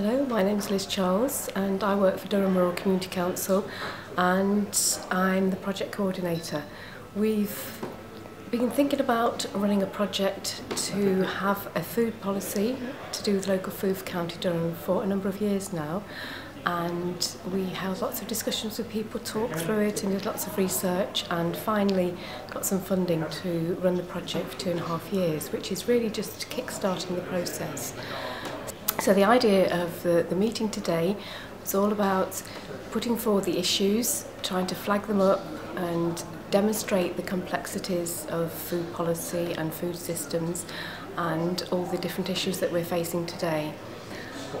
Hello, my name is Liz Charles and I work for Durham Rural Community Council and I'm the project coordinator. We've been thinking about running a project to have a food policy to do with local food for County Durham for a number of years now, and we held lots of discussions with people, talked through it and did lots of research, and finally got some funding to run the project for 2.5 years, which is really just kick-starting the process. So the idea of the meeting today was all about putting forward the issues, trying to flag them up and demonstrate the complexities of food policy and food systems and all the different issues that we're facing today.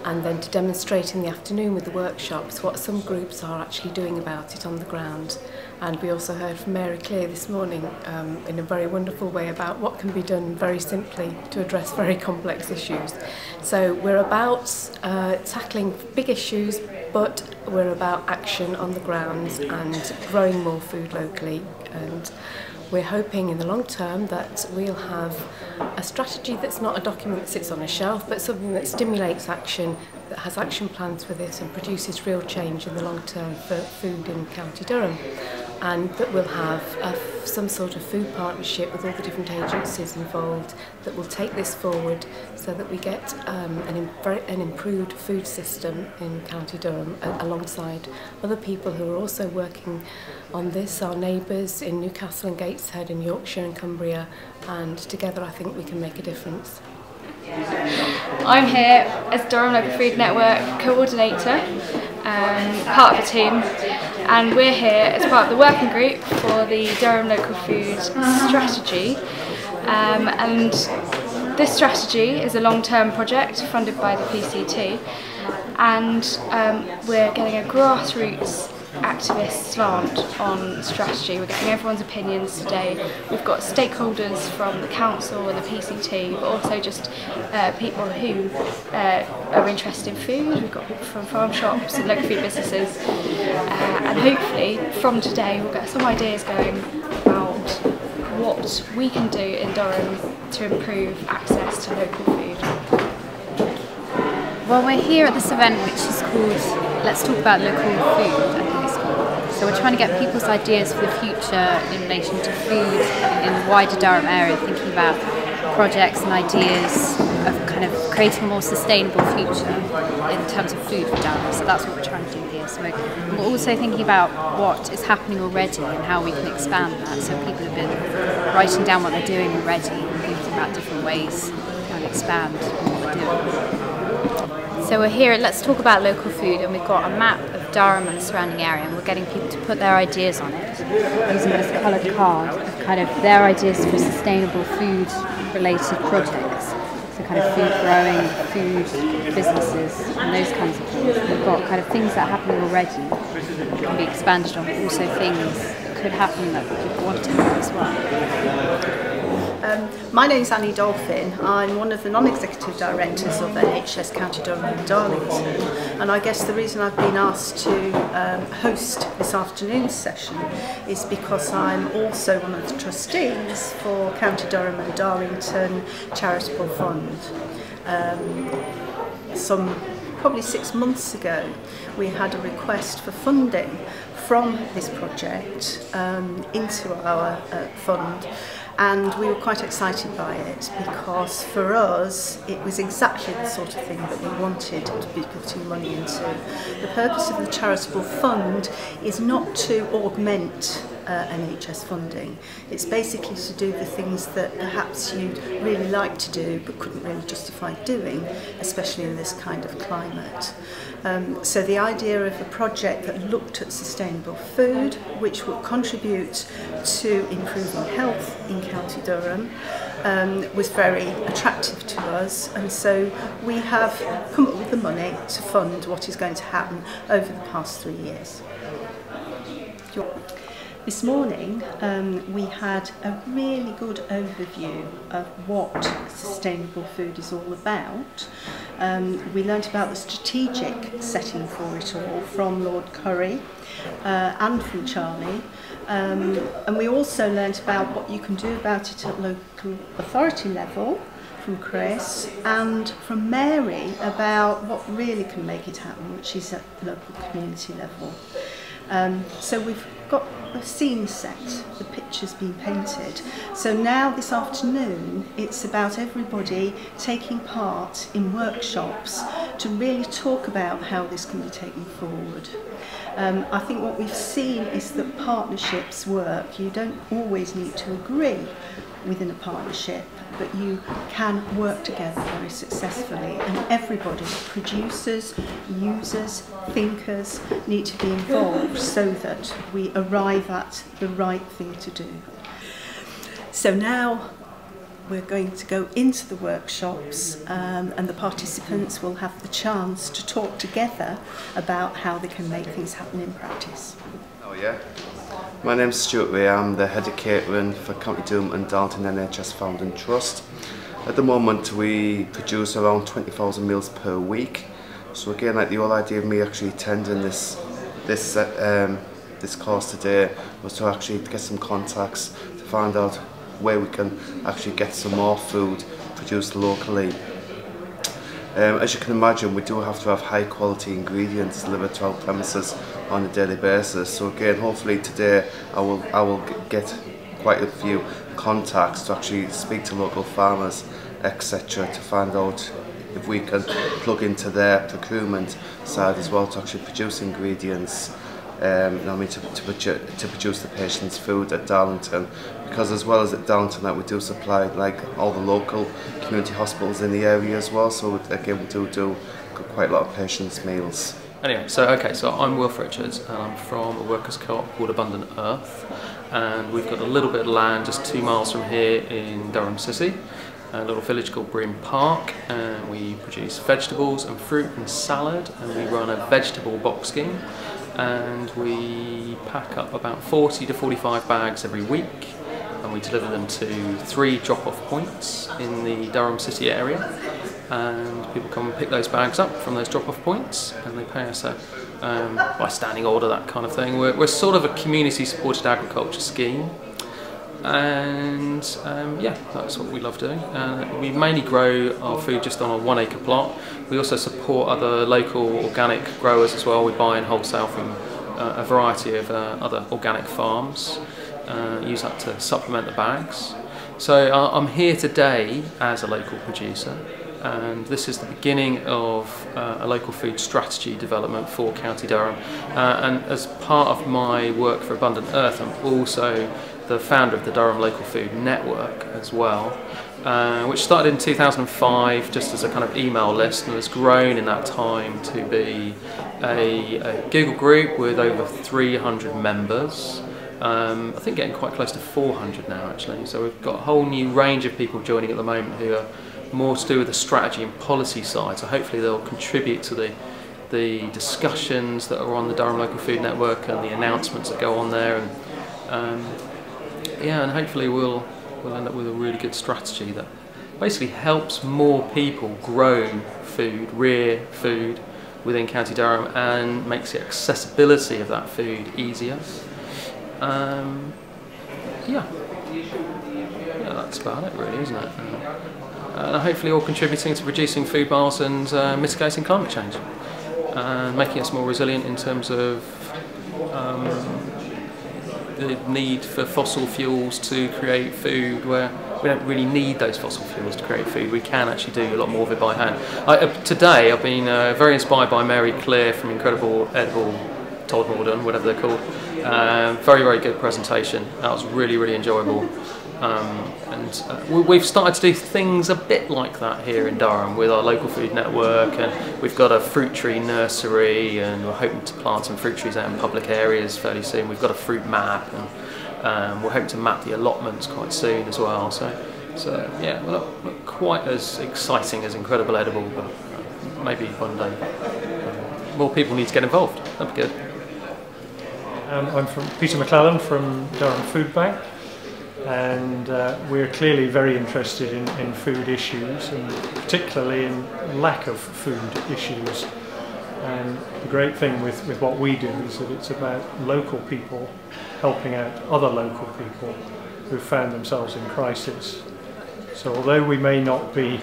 And then to demonstrate in the afternoon with the workshops what some groups are actually doing about it on the ground. And we also heard from Mary Clear this morning in a very wonderful way about what can be done very simply to address very complex issues. So we're about tackling big issues, but we're about action on the ground and growing more food locally. And we're hoping in the long term that we'll have a strategy that's not a document that sits on a shelf, but something that stimulates action, that has action plans with it and produces real change in the long term for food in County Durham. And that we'll have some sort of food partnership with all the different agencies involved that will take this forward so that we get an improved food system in County Durham alongside other people who are also working on this, our neighbours in Newcastle and Gateshead in Yorkshire and Cumbria, and together I think we can make a difference. I'm here as Durham Local Food Network coordinator, part of the team, and we're here as part of the working group for the Durham Local Food Strategy. And this strategy is a long-term project funded by the PCT, and we're getting a grassroots activist slant on strategy. We're getting everyone's opinions today. We've got stakeholders from the council and the PCT, but also just people who are interested in food. We've got people from farm shops and local food businesses, and hopefully from today we'll get some ideas going about what we can do in Durham to improve access to local food. Well, we're here at this event which is called Let's Talk About Local Food, I think it's called. So we're trying to get people's ideas for the future in relation to food in the wider Durham area, thinking about projects and ideas of kind of creating a more sustainable future in terms of food for Durham. So that's what we're trying to do here. So we're also thinking about what is happening already and how we can expand that. So people have been writing down what they're doing already and thinking about different ways to kind of expand what they're doing. So we're here at Let's Talk About Local Food, and we've got a map of Durham and the surrounding area, and we're getting people to put their ideas on it using this coloured card of kind of their ideas for sustainable food related projects. So kind of food growing, food businesses and those kinds of things. And we've got kind of things that are happening already that can be expanded on, but also things that could happen that people want to happen as well. My name is Dolphin. I'm one of the non-executive directors of NHS County Durham and Darlington, and I guess the reason I've been asked to host this afternoon's session is because I'm also one of the trustees for County Durham and Darlington Charitable Fund. Probably 6 months ago we had a request for funding from this project into our fund. And we were quite excited by it because for us it was exactly the sort of thing that we wanted to be putting money into. The purpose of the charitable fund is not to augment NHS funding. It's basically to do the things that perhaps you'd really like to do but couldn't really justify doing, especially in this kind of climate. So the idea of a project that looked at sustainable food, which would contribute to improving health in County Durham, was very attractive to us, and so we have come up with the money to fund what is going to happen over the past 3 years. This morning we had a really good overview of what sustainable food is all about. We learnt about the strategic setting for it all from Lord Curry and from Charlie, and we also learnt about what you can do about it at local authority level from Chris and from Mary about what really can make it happen, which is at local community level. So we've got a scene set, the pictures being painted. So now this afternoon it's about everybody taking part in workshops to really talk about how this can be taken forward. I think what we've seen is that partnerships work. You don't always need to agree within a partnership, but you can work together very successfully, and everybody, producers, users, thinkers, need to be involved so that we arrive at the right thing to do. So now we're going to go into the workshops, and the participants will have the chance to talk together about how they can make things happen in practice. Oh yeah. My name's Stuart. Wray. I'm the head of catering for County Durham and Darlington NHS Found and Trust. At the moment we produce around 20,000 meals per week. So again, like the whole idea of me actually attending this course today was to actually get some contacts to find out where we can actually get some more food produced locally. As you can imagine, we do have to have high quality ingredients delivered to our premises on a daily basis. So again, hopefully today I will get quite a few contacts to actually speak to local farmers, etc., to find out if we can plug into their procurement side as well to actually produce ingredients. To produce the patient's food at Darlington, because as well as at Darlington that we do supply like all the local community hospitals in the area as well, so again we do quite a lot of patients' meals. Anyway, so I'm Wilf and I'm from a workers' co-op called Abundant Earth, and we've got a little bit of land just 2 miles from here in Durham City, a little village called Bream Park, and we produce vegetables and fruit and salad, and we run a vegetable box scheme. And we pack up about 40 to 45 bags every week, and we deliver them to 3 drop-off points in the Durham City area, and people come and pick those bags up from those drop-off points, and they pay us by standing order, that kind of thing. We're sort of a community-supported agriculture scheme, and yeah, that's what we love doing. We mainly grow our food just on a 1 acre plot. We also support other local organic growers as well. We buy in wholesale from a variety of other organic farms, use that to supplement the bags. So I'm here today as a local producer, and this is the beginning of a local food strategy development for County Durham. And as part of my work for Abundant Earth, I'm also the founder of the Durham Local Food Network as well, which started in 2005 just as a kind of email list and has grown in that time to be a Google group with over 300 members. I think getting quite close to 400 now actually, so we've got a whole new range of people joining at the moment who are more to do with the strategy and policy side, so hopefully they'll contribute to the discussions that are on the Durham Local Food Network and the announcements that go on there, and yeah, and hopefully we'll end up with a really good strategy that basically helps more people grow food, rear food within County Durham, and makes the accessibility of that food easier. Yeah, that's about it really, isn't it? And hopefully all contributing to reducing food miles and mitigating climate change, and making us more resilient in terms of the need for fossil fuels to create food, where we don't really need those fossil fuels to create food. We can actually do a lot more of it by hand. Today I've been very inspired by Mary Claire from Incredible Edible Todmorden, whatever they're called. Very, very good presentation. That was really, really enjoyable. We've started to do things a bit like that here in Durham with our local food network, and we've got a fruit tree nursery, and we're hoping to plant some fruit trees out in public areas fairly soon. We've got a fruit map, and we're hoping to map the allotments quite soon as well. So yeah, we're not quite as exciting as Incredible Edible, but maybe one day more people need to get involved. That'd be good. I'm from Peter Maclellan from Durham Food Bank, and we're clearly very interested in food issues, and particularly in lack of food issues. And the great thing with what we do is that it's about local people helping out other local people who found themselves in crisis. So although we may not be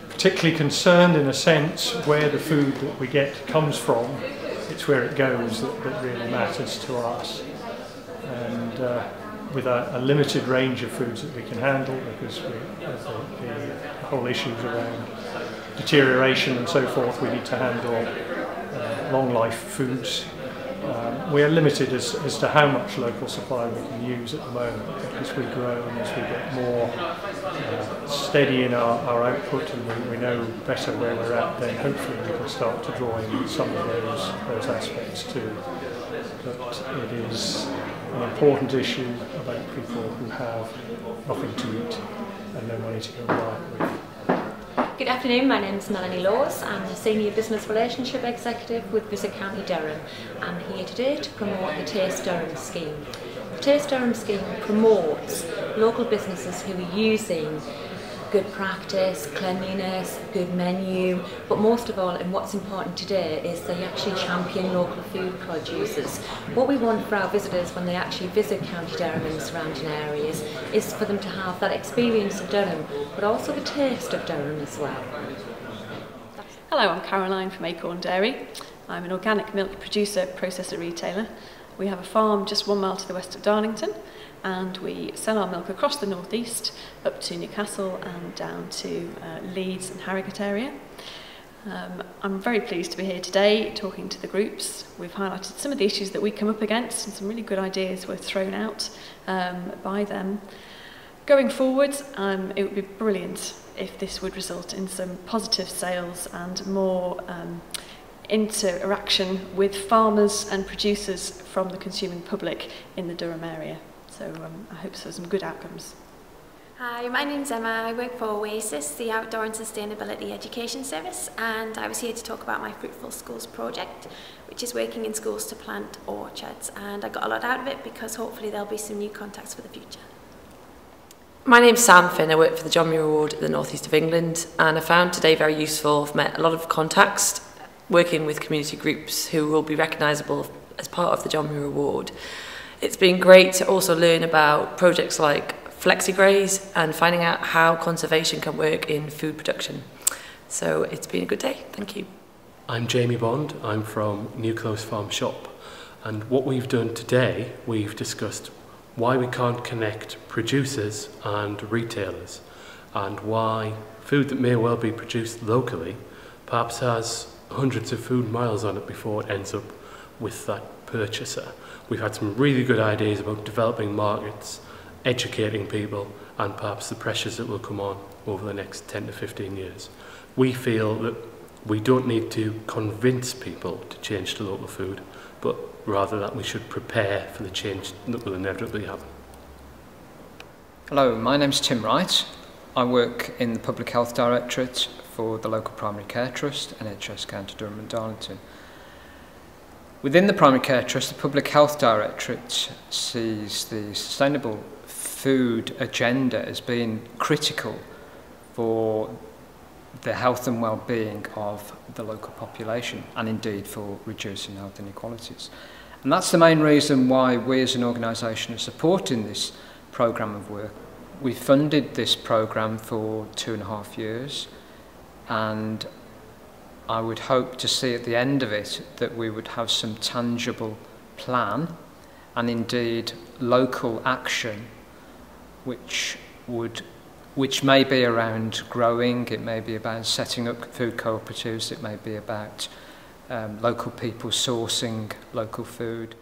particularly concerned in a sense where the food that we get comes from, it's where it goes that really matters to us. And with a limited range of foods that we can handle, because the whole issues around deterioration and so forth, we need to handle long life foods. We are limited as to how much local supply we can use at the moment, but as we grow and as we get more steady in our output and we know better where we're at, then hopefully we can start to draw in some of those aspects too. But it is an important issue about people who have nothing to eat and no money to go buy it with. Good afternoon, my name is Melanie Laws. I'm the Senior Business Relationship Executive with Visit County Durham. I'm here today to promote the Taste Durham scheme. The Taste Durham scheme promotes local businesses who are using good practice, cleanliness, good menu, but most of all, and what's important today, is they actually champion local food producers. What we want for our visitors when they actually visit County Durham and the surrounding areas is for them to have that experience of Durham, but also the taste of Durham as well. Hello, I'm Caroline from Acorn Dairy. I'm an organic milk producer, processor, retailer. We have a farm just 1 mile to the west of Darlington, and we sell our milk across the northeast up to Newcastle and down to Leeds and Harrogate area. I'm very pleased to be here today talking to the groups. We've highlighted some of the issues that we come up against and some really good ideas were thrown out by them. Going forward, it would be brilliant if this would result in some positive sales and more interaction with farmers and producers from the consuming public in the Durham area. So I hope there's some good outcomes. Hi, my name's Emma. I work for Oasis, the Outdoor and Sustainability Education Service, and I was here to talk about my Fruitful Schools project, which is working in schools to plant orchards, and I got a lot out of it because hopefully there'll be some new contacts for the future. My name's Sam Finn. I work for the John Muir Award in the North East of England, and I found today very useful. I've met a lot of contacts working with community groups who will be recognisable as part of the John Muir Award. It's been great to also learn about projects like FlexiGraze and finding out how conservation can work in food production. So it's been a good day. Thank you. I'm Jamie Bond. I'm from New Close Farm Shop. And what we've done today, we've discussed why we can't connect producers and retailers, and why food that may well be produced locally perhaps has hundreds of food miles on it before it ends up with that purchaser. We've had some really good ideas about developing markets, educating people, and perhaps the pressures that will come on over the next 10 to 15 years. We feel that we don't need to convince people to change to local food, but rather that we should prepare for the change that will inevitably happen. Hello, my name's Tim Wright. I work in the Public Health Directorate for the local Primary Care Trust, NHS County Durham and Darlington. Within the Primary Care Trust, the Public Health Directorate sees the sustainable food agenda as being critical for the health and well-being of the local population, and indeed for reducing health inequalities. And that's the main reason why we as an organisation are supporting this programme of work. We funded this programme for 2.5 years, and I would hope to see at the end of it that we would have some tangible plan and indeed local action which may be around growing, it may be about setting up food cooperatives, it may be about local people sourcing local food.